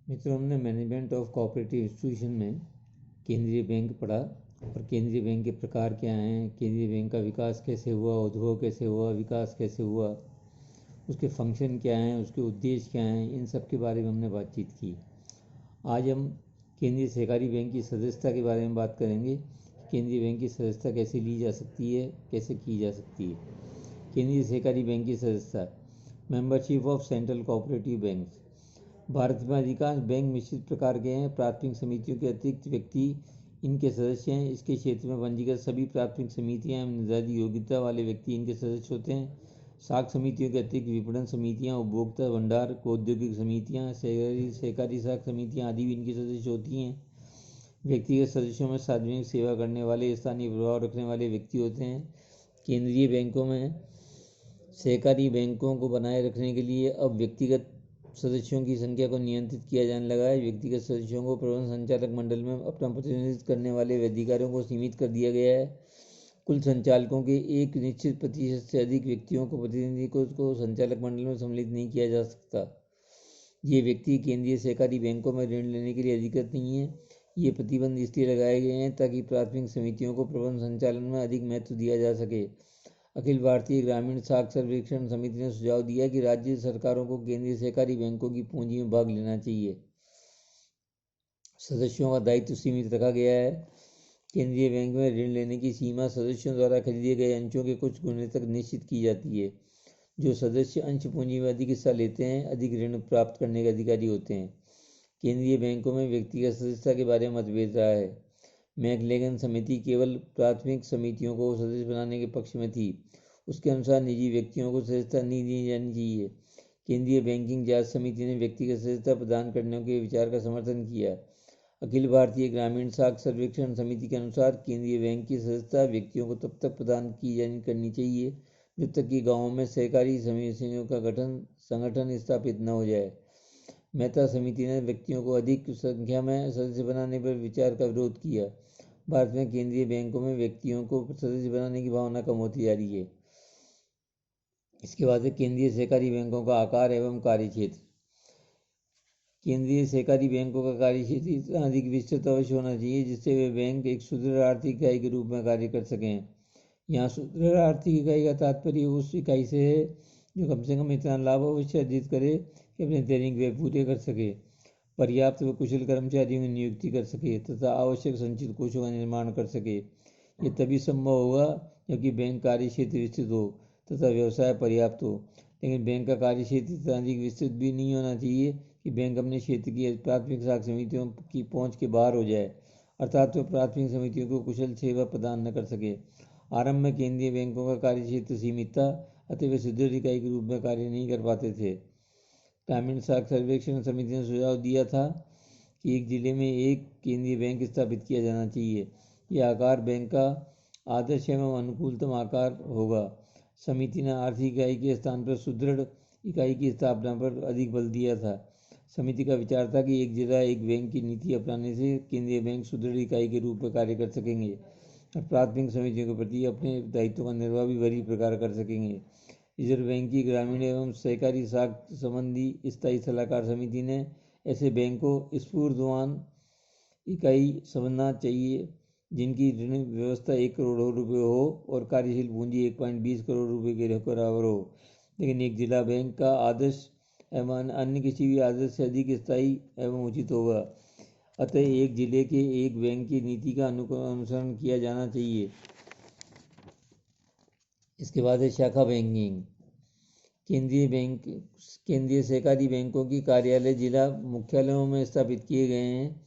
मित्रों, हमने management of cooperative institution में केंद्रीय बैंक पढ़ा और केंद्रीय बैंक के प्रकार क्या हैं, केंद्रीय बैंक का विकास कैसे हुआ, उद्भव कैसे हुआ, विकास कैसे हुआ, उसके फंक्शन क्या हैं, उसके उद्देश्य क्या हैं, इन सब के बारे में हमने बातचीत की। आज हम केंद्रीय सहकारी बैंक की सदस्यता के बारे में बात करेंगे। केंद्रीय बैंक की सदस्यता कैसे ली जा सकती है, कैसे की जा सकती है। केंद्रीय सहकारी बैंक की सदस्यता, membership of central cooperative banks. Bharat में अधिकांश बैंक मिश्रित प्रकार के हैं। प्राथमिक समितियों के अतिरिक्त व्यक्ति इनके सदस्य हैं। इसके क्षेत्र में पंजीकृत सभी प्राथमिक समितियां एवं निर्धारित योग्यता वाले व्यक्ति इनके सदस्य होते हैं। शाख समितियों के अतिरिक्त विपणन समितियां, उपभोक्ता भंडार, औद्योगिक समितियां, सहकारी शाख समितियां आदि भी इनके सदस्य होती हैं। व्यक्तिगत सदस्यों में सार्वजनिक सेवा करने वाले, स्थानीय प्रभाव रखने वाले व्यक्ति होते हैं। केंद्रीय बैंकों में सहकारी बैंकों को बनाए रखने के लिए अब व्यक्तिगत सदस्यों की संख्या को नियंत्रित किया जाने लगा है। व्यक्तिगत सदस्यों को प्रबंध संचालक मंडल में अपना प्रतिनिधित्व करने वाले अधिकारियों को सीमित कर दिया गया है। कुल संचालकों के एक निश्चित प्रतिशत से अधिक व्यक्तियों को प्रतिनिधि को संचालक मंडल में सम्मिलित नहीं किया जा सकता। ये व्यक्ति केंद्रीय सहकारी बैंकों में ऋण लेने के लिए अधिकृत नहीं है। ये प्रतिबंध इसलिए लगाए गए हैं ताकि प्राथमिक समितियों को प्रबंध संचालन में अधिक महत्व दिया जा सके। अखिल भारतीय ग्रामीण शाख सर्वेक्षण समिति ने सुझाव दिया कि राज्य सरकारों को केंद्रीय सहकारी बैंकों की पूंजी में भाग लेना चाहिए। सदस्यों का दायित्व सीमित रखा गया है। केंद्रीय बैंक में ऋण लेने की सीमा सदस्यों द्वारा खरीदे गए अंशों के कुछ गुने तक निश्चित की जाती है। जो सदस्य अंश पूंजी में अधिक हिस्सा लेते हैं, अधिक ऋण प्राप्त करने के अधिकारी होते हैं। केंद्रीय बैंकों में व्यक्तिगत सदस्यता के बारे में मतभेद रहा है। मैकलेगन समिति केवल प्राथमिक समितियों को सदस्य बनाने के पक्ष में थी। उसके अनुसार निजी व्यक्तियों को सदस्यता नहीं दी जानी चाहिए। केंद्रीय बैंकिंग जांच समिति ने व्यक्तिगत सदस्यता प्रदान करने के विचार का समर्थन किया। अखिल भारतीय ग्रामीण शाख सर्वेक्षण समिति के अनुसार केंद्रीय बैंक की सदस्यता व्यक्तियों को तब तक प्रदान की करनी चाहिए जब तक कि गाँवों में सहकारी समितियों का संगठन स्थापित न हो जाए। मेहता समिति ने व्यक्तियों को अधिक संख्या में सदस्य बनाने पर विचार का विरोध किया। भारत में केंद्रीय बैंकों में व्यक्तियों को सदस्य बनाने की भावना कम होती जा रही है। इसके बाद है केंद्रीय सहकारी बैंकों का आकार एवं कार्यक्षेत्र। केंद्रीय सहकारी बैंकों का कार्यक्षेत्र इतना अधिक विस्तृत अवश्य होना चाहिए जिससे वे बैंक एक सुदृढ़ आर्थिक इकाई के रूप में कार्य कर सकें। यहाँ सुदृढ़ आर्थिक इकाई का तात्पर्य उस इकाई से है जो कम से कम इतना लाभ अवश्य अर्जित करे कि अपने दैनिक व्यय पूरे कर सके, पर्याप्त व कुशल कर्मचारियों की नियुक्ति कर सके तथा आवश्यक संचित कोषों का निर्माण कर सके। ये तभी संभव होगा जबकि बैंक कार्य क्षेत्र विस्तृत हो तथा व्यवसाय पर्याप्त हो। लेकिन बैंक का कार्य क्षेत्र इतना अधिक विस्तृत भी नहीं होना चाहिए कि बैंक अपने क्षेत्र की प्राथमिक शाख समितियों की पहुंच के बाहर हो जाए, अर्थात वह प्राथमिक समितियों को कुशल सेवा प्रदान न कर सके। आरंभ में केंद्रीय बैंकों का कार्य क्षेत्र सीमित था, अतः वे सुदृढ़ इकाई के रूप में कार्य नहीं कर पाते थे। ग्रामीण शाख सर्वेक्षण समिति ने सुझाव दिया था कि एक जिले में एक केंद्रीय बैंक स्थापित किया जाना चाहिए। यह आकार बैंक का आदर्श एवं अनुकूलतम आकार होगा। समिति ने आर्थिक इकाई के स्थान पर सुदृढ़ इकाई की स्थापना पर अधिक बल दिया था। समिति का विचार था कि एक जिला एक बैंक की नीति अपनाने से केंद्रीय बैंक सुदृढ़ इकाई के रूप में कार्य कर सकेंगे और प्राथमिक समितियों के प्रति अपने दायित्वों का निर्वाह भी वही प्रकार कर सकेंगे। रिजर्व बैंक की ग्रामीण एवं सहकारी शाख संबंधी स्थायी सलाहकार समिति ने ऐसे बैंक को स्फूर्तवान इकाई समझना चाहिए जिनकी ऋण व्यवस्था 1 करोड़ रुपये हो और कार्यशील पूंजी 1.20 करोड़ रुपये के बराबर हो। लेकिन एक जिला बैंक का आदर्श एवं अन्य किसी भी आदर्श से अधिक स्थायी एवं उचित होगा। अतः एक जिले के एक बैंक की नीति का अनुसरण किया जाना चाहिए। इसके बाद है शाखा बैंकिंग। केंद्रीय सहकारी बैंकों की कार्यालय जिला मुख्यालयों में स्थापित किए गए हैं।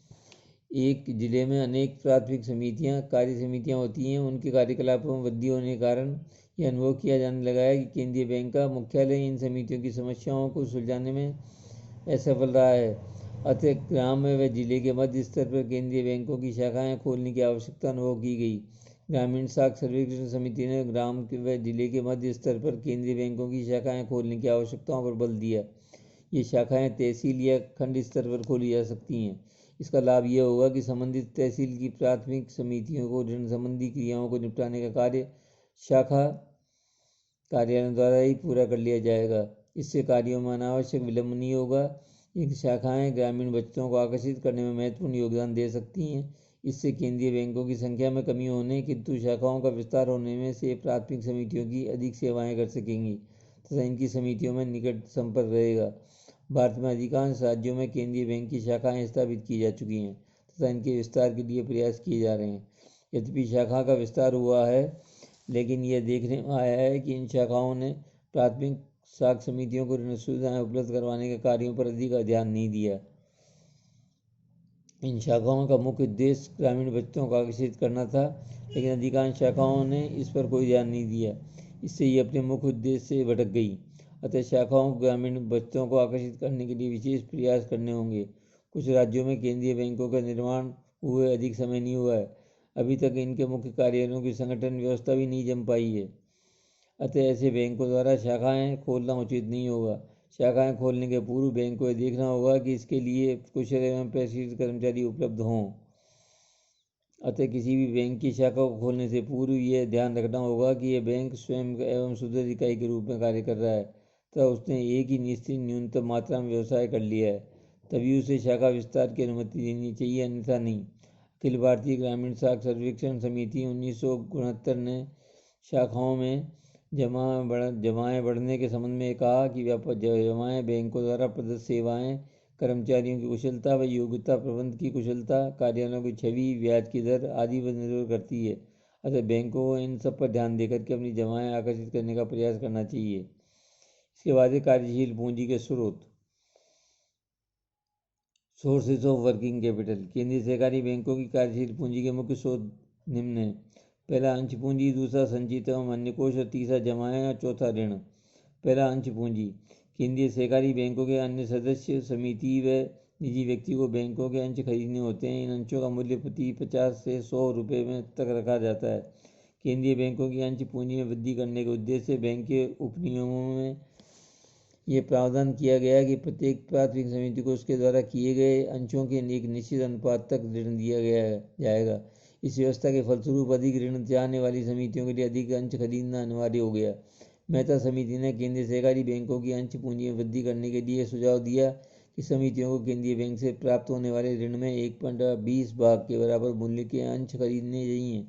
एक जिले में अनेक प्राथमिक समितियां, कार्य समितियां होती हैं। उनके कार्यकलापों में वृद्धि होने के कारण यह अनुभव किया जाने लगा है कि केंद्रीय बैंक का मुख्यालय इन समितियों की समस्याओं को सुलझाने में असफल रहा है। अतः ग्राम व जिले के मध्य स्तर पर केंद्रीय बैंकों की शाखाएं खोलने की आवश्यकता अनुभव की गई। ग्रामीण शाख सर्वेक्षण समिति ने ग्राम व जिले के मध्य स्तर पर केंद्रीय बैंकों की शाखाएं खोलने की आवश्यकताओं पर बल दिया। ये शाखाएं तहसील या खंड स्तर पर खोली जा सकती हैं। इसका लाभ यह होगा कि संबंधित तहसील की प्राथमिक समितियों को ऋण संबंधी क्रियाओं को निपटाने का कार्य शाखा कार्यालय द्वारा ही पूरा कर लिया जाएगा। इससे कार्यों में अनावश्यक विलम्ब नहीं होगा। ये शाखाएं ग्रामीण बचतों को आकर्षित करने में महत्वपूर्ण योगदान दे सकती हैं। इससे केंद्रीय बैंकों की संख्या में कमी होने किंतु शाखाओं का विस्तार होने में से प्राथमिक समितियों की अधिक सेवाएं कर सकेंगी तथा इनकी समितियों में निकट संपर्क रहेगा। भारत में अधिकांश राज्यों में केंद्रीय बैंक की शाखाएं स्थापित की जा चुकी हैं तथा इनके विस्तार के लिए प्रयास किए जा रहे हैं। यद्यपि शाखा का विस्तार हुआ है, लेकिन यह देखने में आया है कि इन शाखाओं ने प्राथमिक शाखा समितियों को ऋण सुविधाएं उपलब्ध करवाने के कार्यों पर अधिक ध्यान नहीं दिया। इन शाखाओं का मुख्य उद्देश्य ग्रामीण बच्चों को आकर्षित करना था, लेकिन अधिकांश शाखाओं ने इस पर कोई ध्यान नहीं दिया। इससे ये अपने मुख्य उद्देश्य से भटक गई। अतः शाखाओं को ग्रामीण बच्चों को आकर्षित करने के लिए विशेष प्रयास करने होंगे। कुछ राज्यों में केंद्रीय बैंकों का निर्माण हुए अधिक समय नहीं हुआ है। अभी तक इनके मुख्य कार्यालयों की संगठन व्यवस्था भी नहीं जम पाई है। अतः ऐसे बैंकों द्वारा शाखाएं खोलना उचित नहीं होगा। शाखाएं खोलने के पूर्व बैंक को यह देखना होगा कि इसके लिए कुशल एवं प्रशिक्षित कर्मचारी उपलब्ध हों। अतः किसी भी बैंक की शाखा को खोलने से पूर्व यह ध्यान रखना होगा कि यह बैंक स्वयं एवं सुदृढ़ इकाई के रूप में कार्य कर रहा है तथा उसने एक ही निश्चित न्यूनतम मात्रा में व्यवसाय कर लिया है, तभी उसे शाखा विस्तार की अनुमति देनी चाहिए, अन्यथा नहीं। अखिल भारतीय ग्रामीण शाखा सर्वेक्षण समिति 1969 ने शाखाओं में जमाएं बढ़ने के संबंध में कहा कि जमाएं बैंकों द्वारा प्रदत्त सेवाएं, कर्मचारियों की कुशलता व योग्यता, प्रबंध की कुशलता, कार्यालयों की छवि, ब्याज की दर आदि पर निर्भर करती है। अतः बैंकों को इन सब पर ध्यान देकर के अपनी जमाएं आकर्षित करने का प्रयास करना चाहिए। इसके बाद है कार्यशील पूंजी के स्रोत, सोर्सेज ऑफ वर्किंग कैपिटल। केंद्रीय सहकारी बैंकों की कार्यशील पूंजी के मुख्य स्रोत निम्न है। पहला अंश पूंजी, दूसरा संचित एवं अन्य कोष और तीसरा जमाएं और चौथा ऋण। पहला अंश पूंजी। केंद्रीय सहकारी बैंकों के अन्य सदस्य समिति व निजी व्यक्ति को बैंकों के अंश खरीदने होते हैं। इन अंशों का मूल्य प्रति 50 से 100 रुपये में तक रखा जाता है। केंद्रीय बैंकों की अंश पूंजी में वृद्धि करने के उद्देश्य से बैंक के उपनियमों में ये प्रावधान किया गया कि प्रत्येक प्राथमिक समिति को उसके द्वारा किए गए अंशों के एक निश्चित अनुपात तक ऋण दिया जाएगा। इस व्यवस्था के फलस्वरूप अधिक ऋण चाहने वाली समितियों के लिए अधिक अंश खरीदना अनिवार्य हो गया। मेहता समिति ने केंद्रीय सहकारी बैंकों की अंश पूंजी में वृद्धि करने के लिए सुझाव दिया कि समितियों को केंद्रीय बैंक से प्राप्त होने वाले ऋण में 1.20 भाग के बराबर मूल्य के अंश खरीदने चाहिए।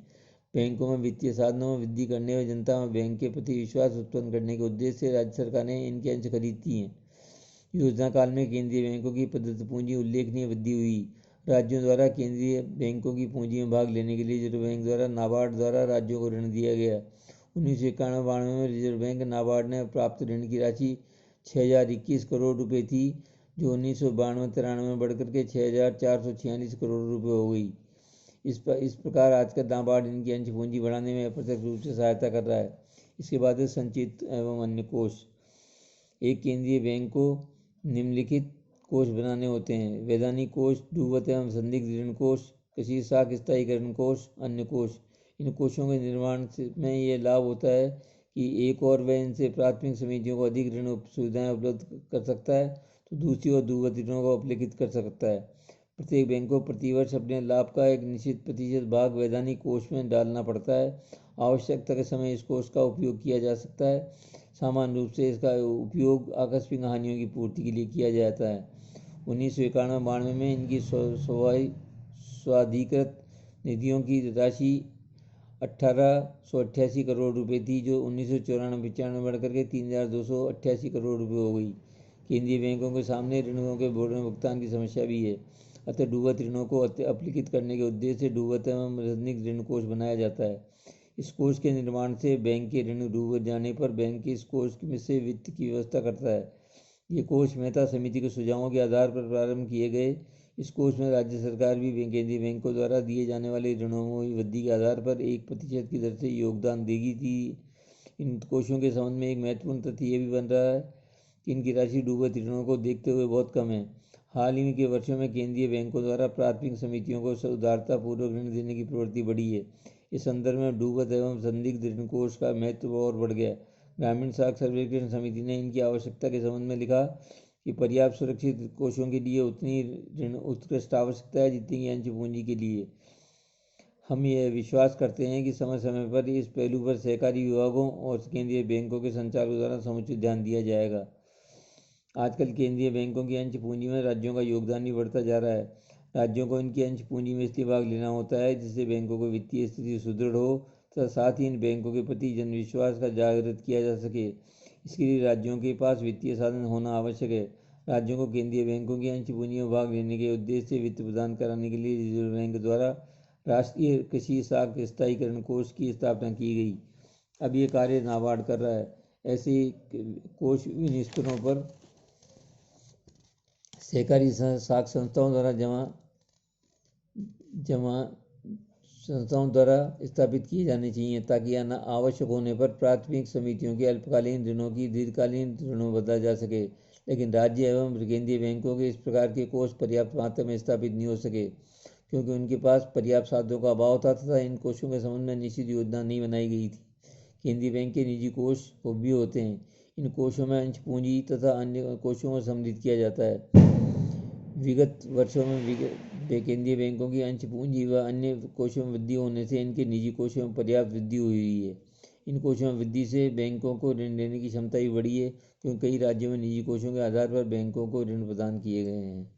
बैंकों में वित्तीय साधनों में वृद्धि करने व जनता में बैंक के प्रति विश्वास उत्पन्न करने के उद्देश्य से राज्य सरकारें इनके अंश खरीदती हैं। योजना काल में केंद्रीय बैंकों की प्रदत्त पूंजी उल्लेखनीय वृद्धि हुई। राज्यों द्वारा केंद्रीय बैंकों की पूंजी में भाग लेने के लिए रिजर्व बैंक द्वारा नाबार्ड द्वारा राज्यों को ऋण दिया गया। 1991-92 में रिजर्व बैंक नाबार्ड ने प्राप्त ऋण की राशि 6021 करोड़ रुपये थी, जो 1992-93 में बढ़कर के 6446 करोड़ रुपये हो गई। इस प्रकार आज का नाबार्ड इनकी अंश पूंजी बढ़ाने में अप्रत्यक्ष रूप से सहायता कर रहा है। इसके बाद संचित एवं अन्य कोष। एक केंद्रीय बैंक को निम्नलिखित कोष बनाने होते हैं: वैधानिक कोष, डूबत एवं संदिग्ध ऋण कोष, कृषि साख स्थायीकरण कोष, अन्य कोष। इन कोषों के निर्माण में ये लाभ होता है कि एक और वह इनसे प्राथमिक समितियों को अधिक ऋण सुविधाएं उपलब्ध कर सकता है, तो दूसरी ओर डूबत ऋणों को अपलिखित कर सकता है। प्रत्येक बैंक को प्रतिवर्ष अपने लाभ का एक निश्चित प्रतिशत भाग वैधानिक कोष में डालना पड़ता है। आवश्यकता के समय इस कोष का उपयोग किया जा सकता है। सामान्य रूप से इसका उपयोग आकस्मिक हानियों की पूर्ति के लिए किया जाता है। 1991-92 में इनकी स्वाधिकृत निधियों की राशि 1888 करोड़ रुपये थी, जो 1994-95 में बढ़कर के 3288 करोड़ रुपये हो गई। केंद्रीय बैंकों के सामने ऋणों के भुगतान की समस्या भी है। अतः डूबत ऋणों को अपलिखित करने के उद्देश्य से डूबत एवं रजनिक ऋण कोष बनाया जाता है। इस कोष के निर्माण से बैंक के ऋण डूब जाने पर बैंक इस कोष में से वित्त की व्यवस्था करता है। ये कोष मेहता समिति के सुझावों के आधार पर प्रारंभ किए गए। इस कोष में राज्य सरकार भी केंद्रीय बैंकों द्वारा दिए जाने वाले ऋणों में वृद्धि के आधार पर 1% की दर से योगदान देगी थी। इन कोषों के संबंध में एक महत्वपूर्ण तथ्य ये भी बन रहा है कि इनकी राशि डूबत ऋणों को देखते हुए बहुत कम है। हाल ही के वर्षों में केंद्रीय बैंकों द्वारा प्राथमिक समितियों को उदारतापूर्वक ऋण देने की प्रवृत्ति बढ़ी है। इस संदर्भ में डूबत एवं संदिग्ध ऋण कोष का महत्व और बढ़ गया। ग्रामीण शाखा सर्वेक्षण समिति ने इनकी आवश्यकता के संबंध में लिखा कि पर्याप्त सुरक्षित कोषों के लिए उतनी ऋण उत्कृष्ट आवश्यकता है जितनी की अंश पूंजी के लिए। हम यह विश्वास करते हैं कि समय समय पर इस पहलू पर सहकारी विभागों और केंद्रीय बैंकों के संचालकों द्वारा समुचित ध्यान दिया जाएगा। आजकल केंद्रीय बैंकों की अंश पूंजी में राज्यों का योगदान भी बढ़ता जा रहा है। राज्यों को इनकी अंश पूंजी में इसलिए भाग लेना होता है जिससे बैंकों की वित्तीय स्थिति सुदृढ़ हो तथा साथ ही इन बैंकों के प्रति जनविश्वास का जागृत किया जा सके। इसके लिए राज्यों के पास वित्तीय साधन होना आवश्यक है। राज्यों को केंद्रीय बैंकों की अंश पूंजी में भाग लेने के उद्देश्य से वित्त प्रदान कराने के लिए रिजर्व बैंक द्वारा राष्ट्रीय कृषि साख स्थायीकरण कोष की स्थापना की गई। अब ये कार्य नाबार्ड कर रहा है। ऐसे कोष विभिन्न स्तरों पर सहकारी साख संस्थाओं द्वारा स्थापित किए जाने चाहिए ताकि आवश्यक होने पर प्राथमिक समितियों के अल्पकालीन ऋणों की दीर्घकालीन ऋणों में बदला जा सके। लेकिन राज्य एवं केंद्रीय बैंकों के इस प्रकार के कोष पर्याप्त मात्रा में स्थापित नहीं हो सके क्योंकि उनके पास पर्याप्त साधनों का अभाव था तथा इन कोषों के संबंध में निश्चित योजना नहीं बनाई गई थी। केंद्रीय बैंक के निजी कोष भी होते हैं। इन कोषों में अंश पूंजी तथा अन्य कोषों को सम्मिलित किया जाता है। विगत वर्षों में केंद्रीय बैंकों की अंश पूंजी व अन्य कोषों में वृद्धि होने से इनके निजी कोषों में पर्याप्त वृद्धि हुई है। इन कोषों में वृद्धि से बैंकों को ऋण देने की क्षमता भी बढ़ी है क्योंकि कई राज्यों में निजी कोषों के आधार पर बैंकों को ऋण प्रदान किए गए हैं।